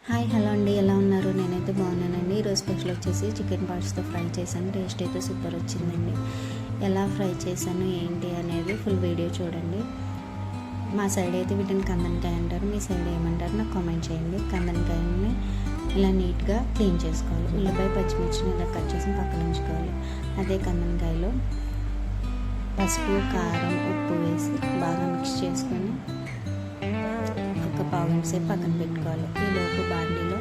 Hi hello అండి, ఎలా ఉన్నారు? నేనైతే బాగున్నానండి. ఈరోజు స్పెషల్ వచ్చేసి చికెన్ పార్ట్స్తో ఫ్రై చేశాను. టేస్ట్ అయితే సూపర్ వచ్చిందండి. ఎలా ఫ్రై చేశాను ఏంటి అనేది ఫుల్ వీడియో చూడండి. మా సైడ్ అయితే వీటిని కందనకాయ అంటారు, మీ సైడ్ ఏమంటారు నాకు కామెంట్ చేయండి. కందనకాయని ఇలా నీట్గా క్లీన్ చేసుకోవాలి. ఉల్లిపాయ పచ్చిమిర్చిని ఇలా కట్ చేసి పక్కన ఉంచుకోవాలి. అదే కందనకాయలో పసుపు కారం ఉప్పు వేసి బాగా మిక్స్ చేసుకొని ఒక పావు గంట సేపు పక్కన పెట్టుకోవాలి. ఈలోపు బాండీలో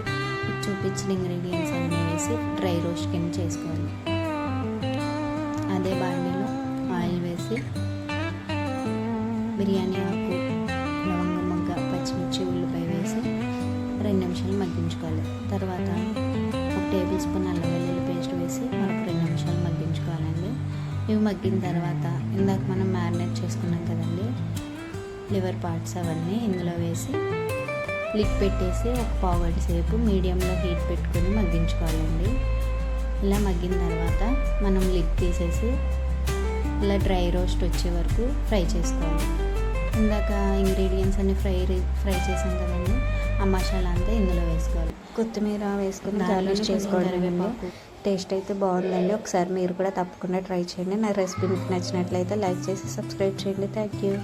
చూపించిన ఇంగ్రీడియంట్స్ అన్నీ వేసి డ్రై రోస్ట్ కింద చేసుకోవాలి. అదే బాండీలో ఆయిల్ వేసి బిర్యానీ ఆకు లవంగ మొగ్గ పచ్చిమిర్చి ఉల్లిపాయ వేసి 2 నిమిషాలు మగ్గించుకోవాలి. తర్వాత 1 టేబుల్ స్పూన్ అల్లం వెల్లుల్లి పేస్ట్ వేసి మరొక 2 నిమిషాలు మగ్గించుకోవాలండి. ఇవి మగ్గిన తర్వాత ఇందాక మనం మ్యారినేట్ చేసుకున్నాం కదండి లివర్ పార్ట్స్, అవన్నీ ఇందులో వేసి లిడ్ పెట్టేసి ఒక పావు గంట సేపు మీడియంలో హీట్ పెట్టుకొని మగ్గించుకోవాలండి. ఇలా మగ్గిన తర్వాత మనం లిడ్ తీసేసి ఇలా డ్రై రోస్ట్ వచ్చే వరకు ఫ్రై చేసుకోవాలి. ఇందాక ఇంగ్రీడియంట్స్ అన్ని ఫ్రై చేసాం కదండి, ఆ మసాలా అంతా ఇందులో వేసుకోవాలి. కొత్తిమీర వేసుకొని గార్నిష్ చేసుకోవడం. టేస్ట్ అయితే బాగుందండి. ఒకసారి మీరు కూడా తప్పకుండా ట్రై చేయండి. నా రెసిపీ మీకు నచ్చినట్లయితే లైక్ చేసి సబ్స్క్రైబ్ చేయండి. Thank you.